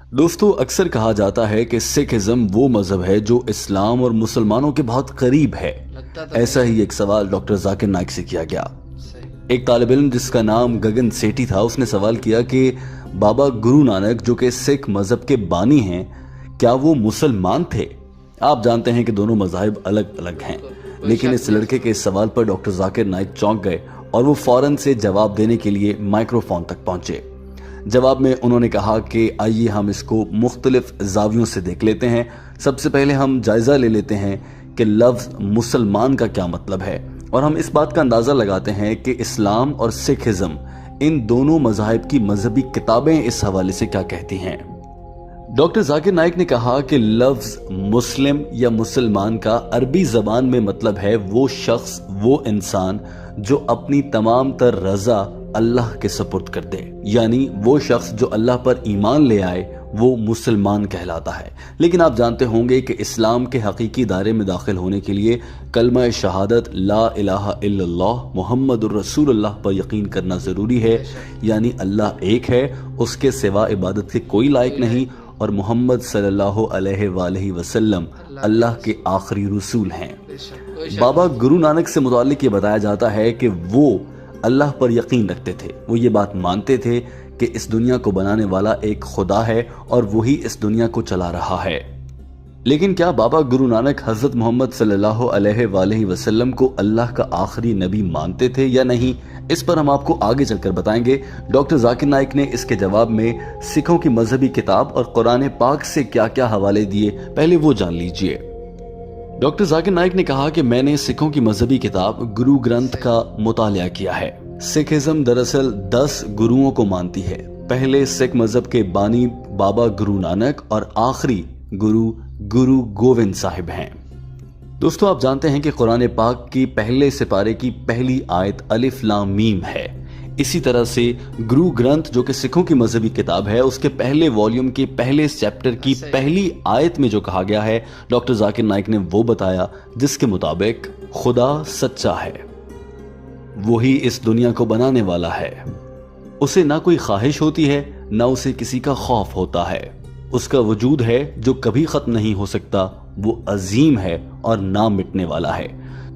दोस्तों, अक्सर कहा जाता है कि सिखिज्म वो मजहब है जो इस्लाम और मुसलमानों के बहुत करीब है। ऐसा ही एक सवाल डॉक्टर जाकिर नाइक से किया गया। एक तालिब इल्म जिसका नाम गगन सेठी था, उसने सवाल किया कि बाबा गुरु नानक जो कि सिख मजहब के बानी हैं, क्या वो मुसलमान थे? आप जानते हैं कि दोनों मज़ाहिब अलग अलग हैं, लेकिन इस लड़के के इस सवाल पर डॉक्टर जाकिर नाइक चौंक गए और वो फौरन से जवाब देने के लिए माइक्रोफोन तक पहुंचे। जवाब में उन्होंने कहा कि आइए हम इसको मुख्तलिफ जावियों से देख लेते हैं। सबसे पहले हम जायजा ले लेते हैं कि लफ्ज़ मुसलमान का क्या मतलब है, और हम इस बात का अंदाज़ा लगाते हैं कि इस्लाम और सिखिज्म इन दोनों मज़ाहिब की मजहबी किताबें इस हवाले से क्या कहती हैं। डॉक्टर जाकिर नाइक ने कहा कि लफ्ज़ मुस्लिम या मुसलमान का अरबी ज़बान में मतलब है वो शख्स, वो इंसान जो अपनी तमाम तर रज़ा अल्लाह के सपुर्द कर दे, यानी वो शख्स जो अल्लाह पर ईमान ले आए वो मुसलमान कहलाता है। लेकिन आप जानते होंगे कि इस्लाम के हकीकी दायरे में दाखिल होने के लिए कलमा शहादत ला इलाहा इल्लल्लाह मुहम्मदुर रसूलुल्लाह पर यकीन करना ज़रूरी है, यानी अल्लाह एक है, उसके सिवा इबादत के कोई लायक नहीं, और मोहम्मद सल्लल्लाहु अलैहि वसल्लम अल्लाह के आखिरी रसूल हैं। बाबा गुरु नानक से मुताल्लिक ये बताया जाता है कि वो अल्लाह पर यकीन रखते थे। वो ये बात मानते थे कि इस दुनिया को बनाने वाला एक खुदा है और वही इस दुनिया को चला रहा है। लेकिन क्या बाबा गुरु नानक हजरत मोहम्मद सल्लल्लाहु अलैहि वसल्लम को अल्लाह का आखिरी नबी मानते थे या नहीं? इस पर हम आपको आगे चलकर बताएंगे। डॉक्टर जाकिर नाइक ने इसके जवाब में सिखों की मजहबी किताब और कुरान पाक से क्या क्या हवाले दिए, पहले वो जान लीजिए। डॉक्टर जाकिर नाइक ने कहा कि मैंने सिखों की मजहबी किताब गुरु ग्रंथ का मुतालिया किया है। सिखिज्म दरअसल 10 गुरुओं को मानती है। पहले सिख मजहब के बानी बाबा गुरु नानक और आखिरी गुरु गोविंद साहिब हैं। दोस्तों, आप जानते हैं कि कुरान पाक की पहले सिपारे की पहली आयत अलिफ लाम मीम है। इसी तरह से गुरु ग्रंथ जो कि सिखों की मजहबी किताब है, उसके पहले वॉल्यूम के पहले चैप्टर की पहली आयत में जो कहा गया है, डॉक्टर जाकिर नाइक ने वो बताया, जिसके मुताबिक खुदा सच्चा है, वही इस दुनिया को बनाने वाला है। उसे ना कोई ख्वाहिश होती है, ना उसे किसी का खौफ होता है। उसका वजूद है जो कभी खत्म नहीं हो सकता, वो अजीम है और ना मिटने वाला है।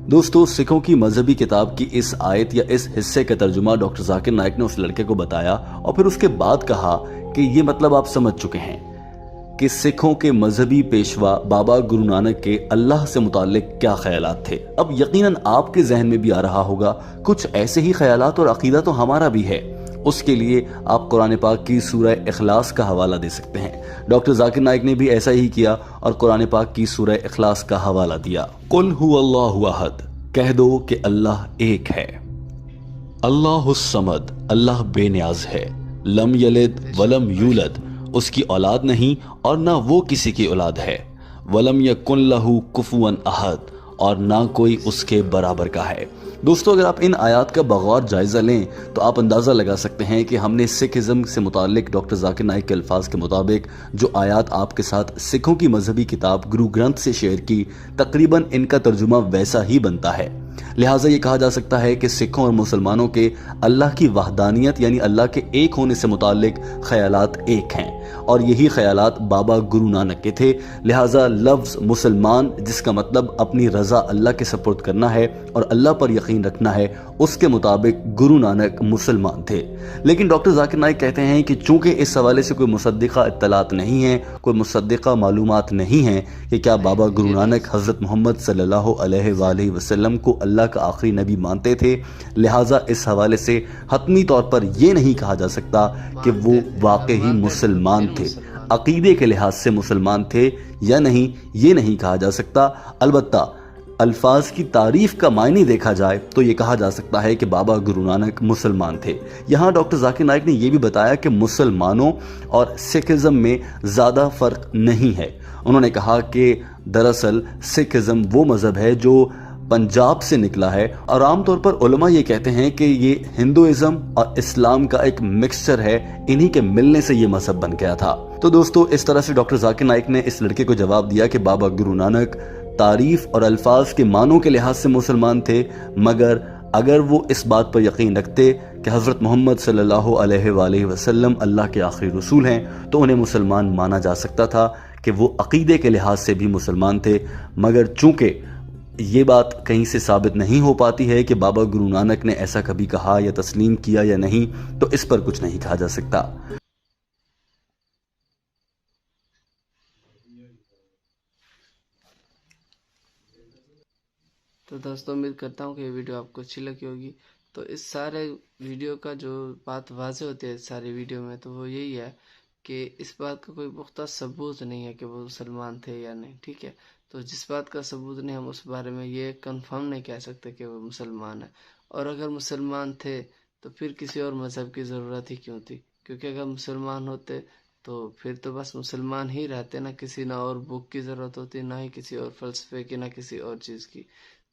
दोस्तों, सिखों की मजहबी किताब की इस आयत या इस हिस्से का तर्जुमा डॉक्टर जाकिर नाइक ने उस लड़के को बताया और फिर उसके बाद कहा कि ये मतलब आप समझ चुके हैं कि सिखों के मजहबी पेशवा बाबा गुरु नानक के अल्लाह से मुताल्लिक क्या ख्यालात थे। अब यकीनन आपके जहन में भी आ रहा होगा कुछ ऐसे ही ख्यालात, और अकीदा तो हमारा भी है। उसके लिए आप कुरान पाक की सूरह इखलास का हवाला दे सकते हैं। डॉक्टर जाकिर नाइक ने भी ऐसा ही किया और कुरान पाक की सूरह इखलास का हवाला दिया। कुल हुवल्लाहु अहद, कह दो कि अल्लाह एक है। अल्लाहुस समद, अल्लाह बेनियाज है। लम यलिद वलम यूलद, उसकी औलाद नहीं और ना वो किसी की औलाद है। वलम यकुन लहू कुफुवन अहद, और ना कोई उसके बराबर का है। दोस्तों, अगर आप इन आयात का बगौर जायजा लें तो आप अंदाज़ा लगा सकते हैं कि हमने सिखिज्म से मुताल्लिक डॉक्टर जाकिर नाइक के अल्फाज के मुताबिक जो आयात आपके साथ सिखों की मजहबी किताब गुरु ग्रंथ से शेयर की, तकरीबन इनका तर्जुमा वैसा ही बनता है। लिहाजा ये कहा जा सकता है कि सिखों और मुसलमानों के अल्लाह की वहदानियत यानी अल्लाह के एक होने से मुताल्लिक ख्यालात एक हैं, और यही ख्यालात बाबा गुरु नानक के थे। लिहाजा लफ्ज़ मुसलमान, जिसका मतलब अपनी रज़ा अल्लाह के सपुर्द करना है और अल्लाह पर यकीन रखना है, उसके मुताबिक गुरु नानक मुसलमान थे। लेकिन डॉक्टर जाकिर नाइक कहते हैं कि चूंकि इस हवाले से कोई मुसद्दिक़ा इत्तलात नहीं है, कोई मुसद्दिक़ा मालूमात नहीं है कि क्या बाबा गुरु नानक हज़रत मोहम्मद सल्लल्लाहु अलैहि वसल्लम को अल्लाह का आखिरी नबी मानते थे, लिहाजा इस हवाले से हतमी तौर पर यह नहीं कहा जा सकता कि वो वाकई मुसलमान थे। अकीदे के लिहाज से मुसलमान थे या नहीं, ये नहीं कहा जा सकता। अलबत्ता अल्फाज की तारीफ का मायने देखा जाए तो ये कहा जा सकता है कि बाबा गुरु नानक मुसलमान थे। यहाँ डॉक्टर जाकिर नाइक ने यह भी बताया कि मुसलमानों और सिखिज्म में ज़्यादा फ़र्क नहीं है। उन्होंने कहा कि दरअसल सिखिज्म वो मज़हब है जो पंजाब से निकला है, और आमतौर पर उलमा ये कहते हैं कि ये हिंदुइज्म और इस्लाम का एक मिक्सचर है, इन्हीं के मिलने से ये मजहब बन गया था। तो दोस्तों, इस तरह से डॉक्टर जाकिर नाइक ने इस लड़के को जवाब दिया कि बाबा गुरु नानक तारीफ और अल्फाज के मानों के लिहाज से मुसलमान थे, मगर اگر وہ اس بات پر یقین رکھتے کہ حضرت محمد صلی اللہ علیہ وآلہ وسلم اللہ کے آخری رسول ہیں تو انہیں مسلمان مانا جا سکتا تھا کہ وہ عقیدے کے لحاظ سے بھی مسلمان تھے، مگر چونکہ یہ بات کہیں سے ثابت نہیں ہو پاتی ہے کہ بابا گرو نانک نے ایسا کبھی کہا یا تسلیم کیا یا نہیں، تو اس پر کچھ نہیں کہا جا سکتا۔ تو دوستوں امید کرتا ہوں کہ یہ ویڈیو آپ کو اچھی لگی ہوگی۔ تو اس سارے ویڈیو کا جو بات واضح ہوتی ہے سارے ویڈیو میں، تو وہ یہی ہے کہ اس بات کا کوئی پختہ ثبوت نہیں ہے کہ وہ مسلمان تھے یا نہیں، ٹھیک ہے؟ تو جس بات کا ثبوت نہیں، ہم اس بارے میں یہ کنفرم نہیں کہہ سکتے کہ وہ مسلمان ہے۔ اور اگر مسلمان تھے تو پھر کسی اور مذہب کی ضرورت ہی کیوں تھی؟ کیونکہ اگر مسلمان ہوتے تو پھر تو بس مسلمان ہی رہتے، نہ کسی نہ اور بک کی ضرورت ہوتی، نہ ہی کسی اور فلسفے کی، نہ کسی اور چیز کی۔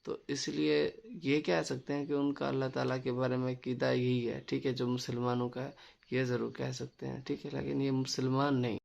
تو اس لیے یہ کہہ سکتے ہیں کہ ان کا اللہ تعالیٰ کے بارے میں عقیدہ یہی ہے، ٹھیک ہے، جو مسلمانوں کا ہے، یہ ضرور کہہ سکتے ہیں، ٹھیک ہے، لیکن یہ مسلمان نہیں۔